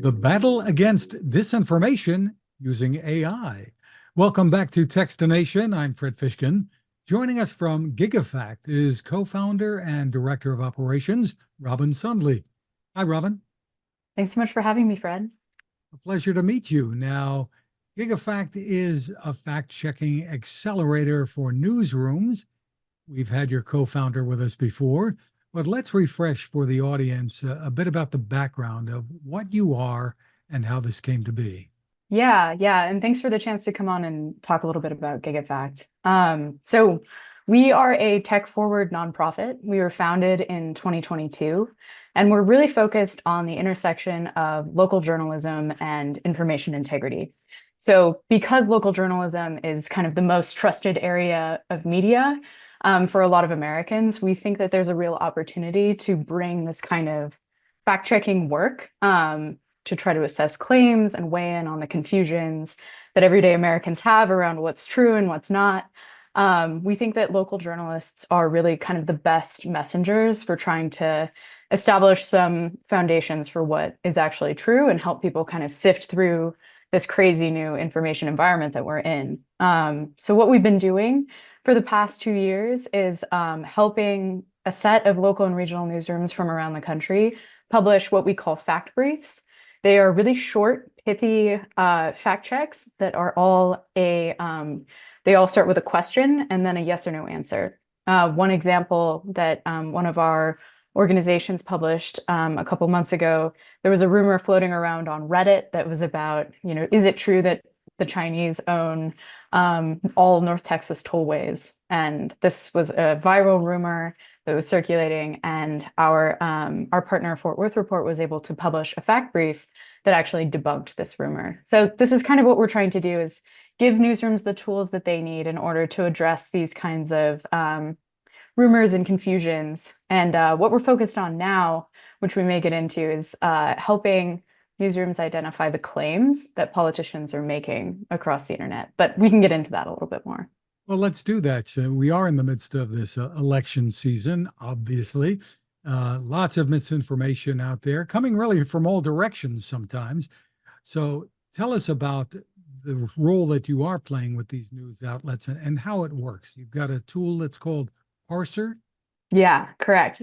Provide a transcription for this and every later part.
The battle against disinformation using AI. Welcome back to Techstination. I'm Fred Fishkin. Joining us from Gigafact is co-founder and director of operations, Robyn Sundlee. Hi, Robyn. Thanks so much for having me, Fred. A pleasure to meet you. Now, Gigafact is a fact-checking accelerator for newsrooms. We've had your co-founder with us before, but let's refresh for the audience a bit about the background of what you are and how this came to be. Yeah. And thanks for the chance to come on and talk a little bit about Gigafact. So we are a tech-forward nonprofit. We were founded in 2022, and we're really focused on the intersection of local journalism and information integrity. So because local journalism is kind of the most trusted area of media, for a lot of Americans, we think that there's a real opportunity to bring this kind of fact-checking work to try to assess claims and weigh in on the confusions that everyday Americans have around what's true and what's not. We think that local journalists are really kind of the best messengers for trying to establish some foundations for what is actually true and help people kind of sift through this crazy new information environment that we're in. So what we've been doing for the past 2 years is helping a set of local and regional newsrooms from around the country publish what we call fact briefs. They are really short, pithy fact checks that are all they all start with a question and then a yes or no answer. One example that one of our organizations published a couple months ago, there was a rumor floating around on Reddit that was about, is it true that the Chinese own all North Texas tollways? And this was a viral rumor that was circulating, and our partner Fort Worth Report was able to publish a fact brief that actually debunked this rumor. So this is kind of what we're trying to do, is give newsrooms the tools that they need in order to address these kinds of rumors and confusions. And what we're focused on now, which we may get into, is helping newsrooms identify the claims that politicians are making across the internet. But we can get into that a little bit more. Well, let's do that. We are in the midst of this election season, obviously. Lots of misinformation out there, coming really from all directions sometimes. So tell us about the role that you are playing with these news outlets and how it works. You've got a tool that's called Parser. Yeah, correct.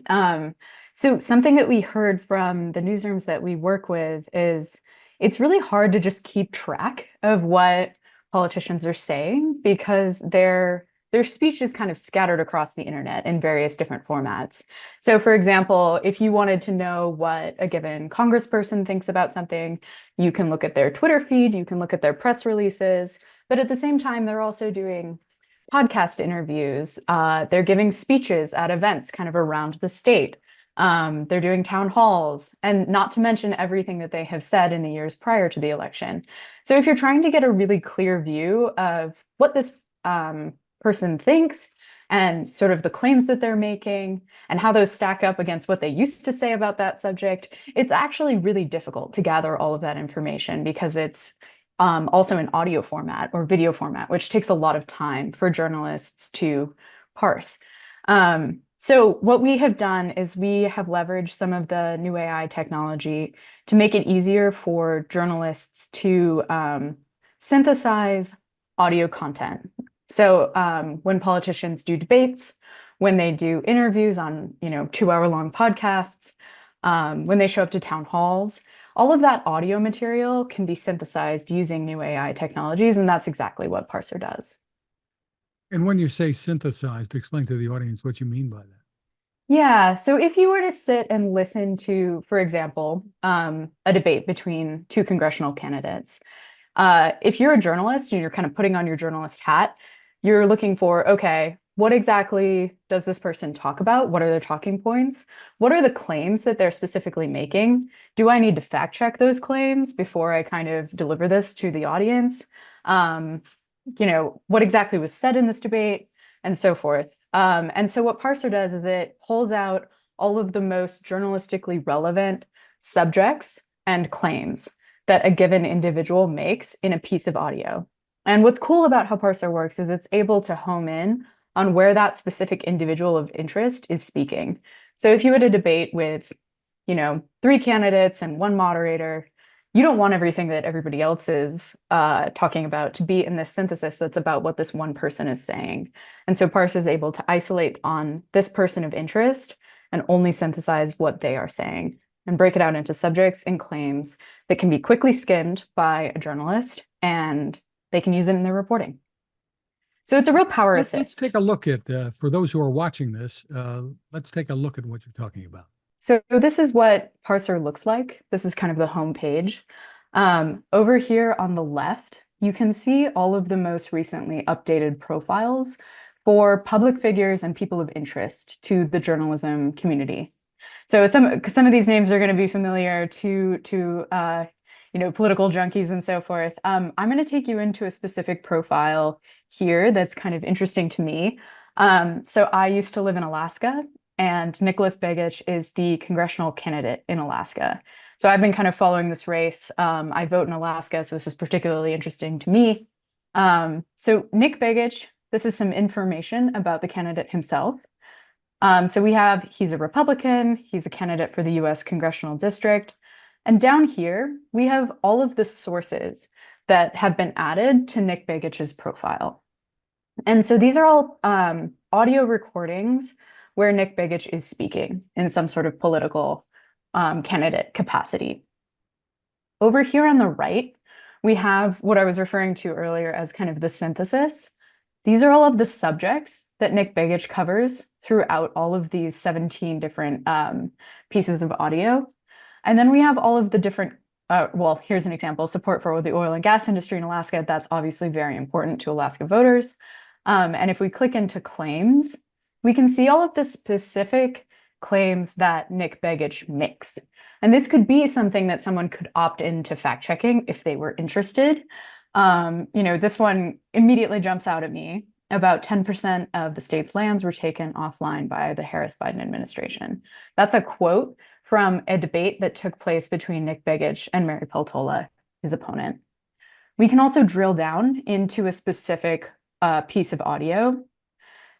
So something that we heard from the newsrooms that we work with is it's really hard to just keep track of what politicians are saying, because their speech is kind of scattered across the internet in various different formats. So for example, if you wanted to know what a given congressperson thinks about something, you can look at their Twitter feed, you can look at their press releases, but at the same time, they're also doing podcast interviews. They're giving speeches at events kind of around the state. They're doing town halls, and not to mention everything that they have said in the years prior to the election. So if you're trying to get a really clear view of what this person thinks and sort of the claims that they're making and how those stack up against what they used to say about that subject, it's actually really difficult to gather all of that information, because it's also in audio format or video format, which takes a lot of time for journalists to parse. So what we have done is we have leveraged some of the new AI technology to make it easier for journalists to synthesize audio content. So when politicians do debates, when they do interviews on 2-hour-long podcasts, when they show up to town halls, all of that audio material can be synthesized using new AI technologies, and that's exactly what Parser does. And when you say synthesized, explain to the audience what you mean by that. Yeah, so if you were to sit and listen to, for example, a debate between two congressional candidates, if you're a journalist and you're kind of putting on your journalist hat, you're looking for, okay, what exactly does this person talk about? What are their talking points? What are the claims that they're specifically making? Do I need to fact check those claims before I kind of deliver this to the audience? What exactly was said in this debate, and so forth. And so what Parser does is it pulls out all of the most journalistically relevant subjects and claims that a given individual makes in a piece of audio. And what's cool about how Parser works is it's able to home in on where that specific individual of interest is speaking. So if you had a debate with, 3 candidates and 1 moderator, you don't want everything that everybody else is talking about to be in this synthesis that's about what this one person is saying. And so Parser is able to isolate on this person of interest and only synthesize what they are saying and break it out into subjects and claims that can be quickly skimmed by a journalist, and they can use it in their reporting. So it's a real power Let's assist. take a look at, for those who are watching this, let's take a look at what you're talking about. So this is what Parser looks like. This is kind of the home page. Over here on the left, you can see all of the most recently updated profiles for public figures and people of interest to the journalism community. So some of these names are going to be familiar to political junkies and so forth. I'm going to take you into a specific profile here that's kind of interesting to me. So I used to live in Alaska, and Nicholas Begich is the congressional candidate in Alaska. So I've been kind of following this race. I vote in Alaska, so this is particularly interesting to me. So Nick Begich, this is some information about the candidate himself. So he's a Republican, he's a candidate for the US congressional district. And down here, we have all of the sources that have been added to Nick Begich's profile. And so these are all audio recordings where Nick Begich is speaking in some sort of political candidate capacity. Over here on the right, we have what I was referring to earlier as kind of the synthesis. These are all of the subjects that Nick Begich covers throughout all of these 17 different pieces of audio. And then we have all of the different, well, here's an example, support for the oil and gas industry in Alaska. That's obviously very important to Alaska voters. And if we click into claims, we can see all of the specific claims that Nick Begich makes. And this could be something that someone could opt into fact checking if they were interested. This one immediately jumps out at me. About 10% of the state's lands were taken offline by the Harris-Biden administration. That's a quote from a debate that took place between Nick Begich and Mary Peltola, his opponent. We can also drill down into a specific piece of audio.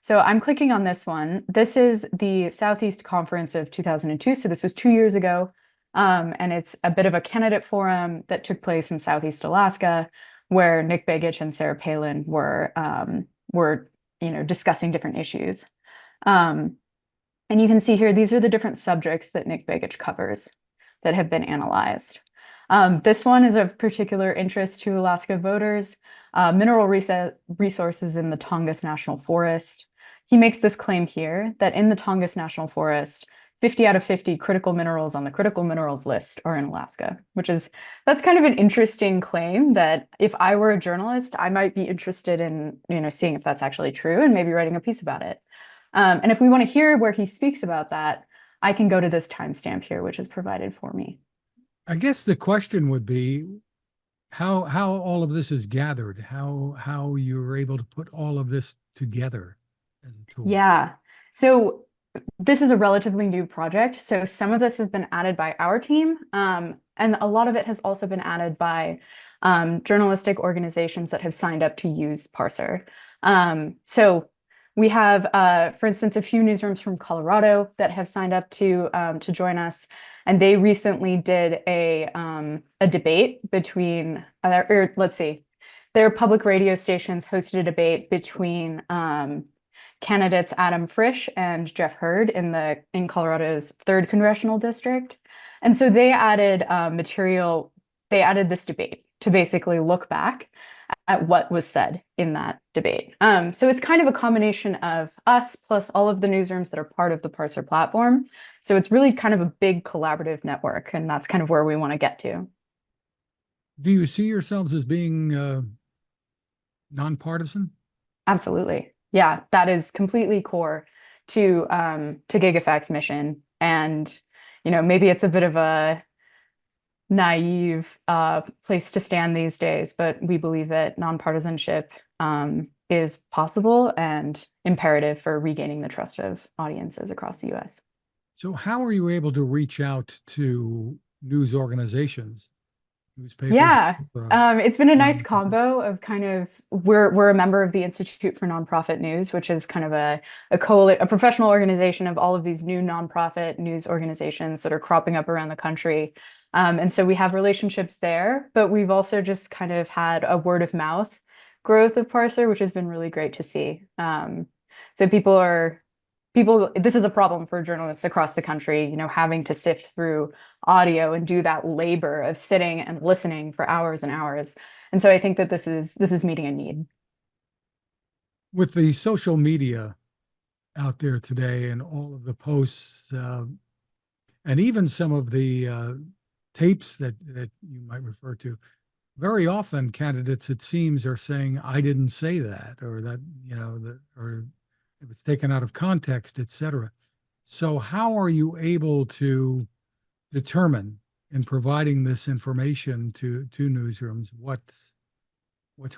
So I'm clicking on this one. This is the Southeast Conference of 2002. So this was 2 years ago. And it's a bit of a candidate forum that took place in Southeast Alaska, where Nick Begich and Sarah Palin were discussing different issues. And you can see here, these are the different subjects that Nick Begich covers that have been analyzed. This one is of particular interest to Alaska voters, mineral resources in the Tongass National Forest. He makes this claim here that in the Tongass National Forest, 50 out of 50 critical minerals on the critical minerals list are in Alaska, that's kind of an interesting claim that if I were a journalist, I might be interested in, seeing if that's actually true and maybe writing a piece about it. And if we want to hear where he speaks about that, I can go to this timestamp here, which is provided for me. I guess the question would be how all of this is gathered, how you're able to put all of this together as a tool. Yeah. So this is a relatively new project. So some of this has been added by our team, and a lot of it has also been added by journalistic organizations that have signed up to use Parser. So we have, for instance, a few newsrooms from Colorado that have signed up to join us, and they recently did a debate between, their public radio stations hosted a debate between candidates Adam Frisch and Jeff Hurd in Colorado's 3rd congressional district, and so they added material. They added this debate to basically look back at what was said in that debate. So it's kind of a combination of us plus all of the newsrooms that are part of the Parser platform. So it's really kind of a big collaborative network, and that's kind of where we want to get to. Do you see yourselves as being nonpartisan? Absolutely. Yeah, that is completely core to Gigafact's mission. And, maybe it's a bit of a naive place to stand these days, but we believe that nonpartisanship is possible and imperative for regaining the trust of audiences across the US. So how are you able to reach out to news organizations, newspapers? Yeah, it's been a nice combo of kind of, we're a member of the Institute for Nonprofit News, which is kind of a professional organization of all of these new nonprofit news organizations that are cropping up around the country. And so we have relationships there, but we've also just kind of had a word of mouth growth of Parser, which has been really great to see. So this is a problem for journalists across the country, having to sift through audio and do that labor of sitting and listening for hours and hours. And so I think that this is meeting a need. With the social media out there today and all of the posts, and even some of the tapes that you might refer to, very often candidates, it seems, are saying, I didn't say that, or that, or it was taken out of context, etc. So how are you able to determine in providing this information to newsrooms what's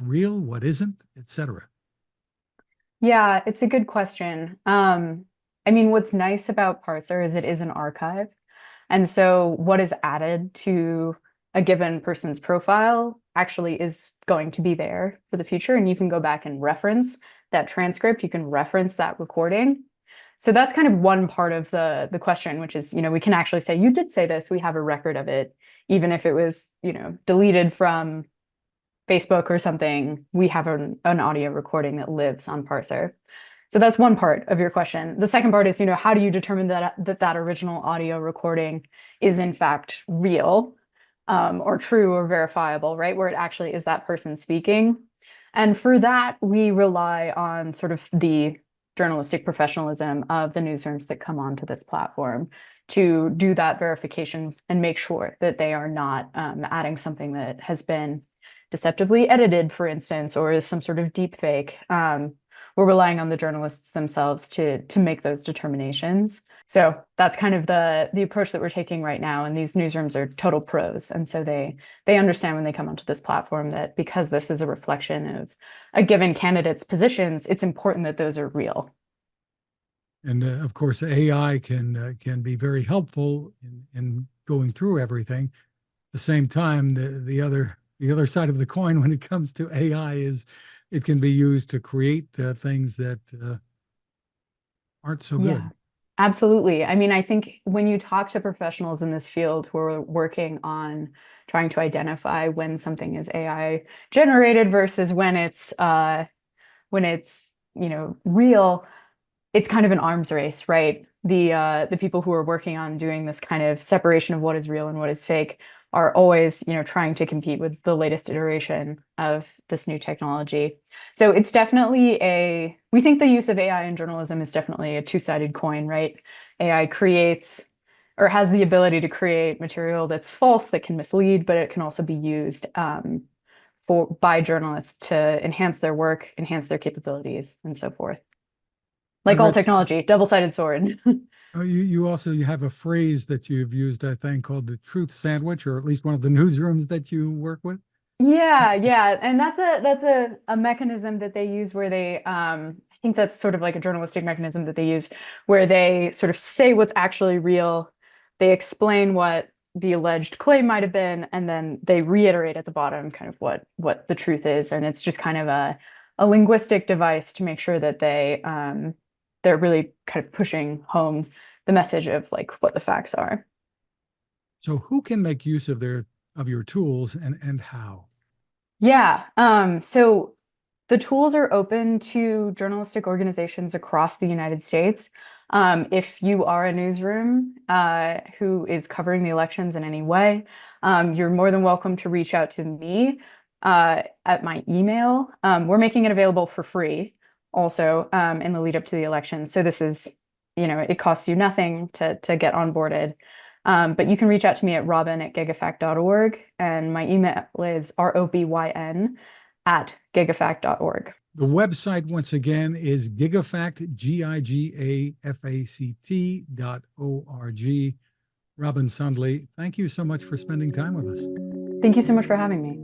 real, what isn't, etc.? Yeah, it's a good question. I mean, what's nice about Parser is it is an archive. And so what is added to a given person's profile actually is going to be there for the future. And you can go back and reference that transcript. You can reference that recording. So that's kind of one part of the question, which is, we can actually say, you did say this, we have a record of it, even if it was, deleted from Facebook or something, we have an audio recording that lives on Parser. So that's one part of your question. The second part is, how do you determine that original audio recording is in fact real, or true or verifiable, right? Where it actually is that person speaking. And for that, we rely on sort of the journalistic professionalism of the newsrooms that come onto this platform to do that verification and make sure that they are not adding something that has been deceptively edited, for instance, or is some sort of deep fake. We're relying on the journalists themselves to make those determinations. So that's kind of the approach that we're taking right now. And these newsrooms are total pros. And so they understand when they come onto this platform that because this is a reflection of a given candidate's positions, it's important that those are real. And of course, AI can be very helpful in going through everything. At the same time, the other side of the coin when it comes to AI is it can be used to create things that aren't so good. Yeah, absolutely. I mean, I think when you talk to professionals in this field who are working on trying to identify when something is AI generated versus when it's real, it's kind of an arms race, right? The people who are working on doing this kind of separation of what is real and what is fake are always, trying to compete with the latest iteration of this new technology. So it's definitely we think the use of AI in journalism is definitely a two-sided coin, right? AI creates or has the ability to create material that's false, that can mislead, but it can also be used by journalists to enhance their work, enhance their capabilities, and so forth. I Like all read technology, double-sided sword. you have a phrase that you've used, I think, called the truth sandwich, or at least one of the newsrooms that you work with. Yeah. And that's a mechanism that they use where they I think that's sort of like a journalistic mechanism that they use where they sort of say what's actually real, they explain what the alleged claim might have been, and then they reiterate at the bottom kind of what the truth is. And it's just kind of a linguistic device to make sure that they're really kind of pushing home the message of like what the facts are. So who can make use of your tools and how? Yeah. So the tools are open to journalistic organizations across the United States. If you are a newsroom who is covering the elections in any way, you're more than welcome to reach out to me at my email. We're making it available for free also in the lead up to the election. So this is, it costs you nothing to get onboarded. But you can reach out to me at robyn@gigafact.org, and my email is robyn@gigafact.org. The website, once again, is Gigafact, gigafact.org. Robyn Sundlee, thank you so much for spending time with us. Thank you so much for having me.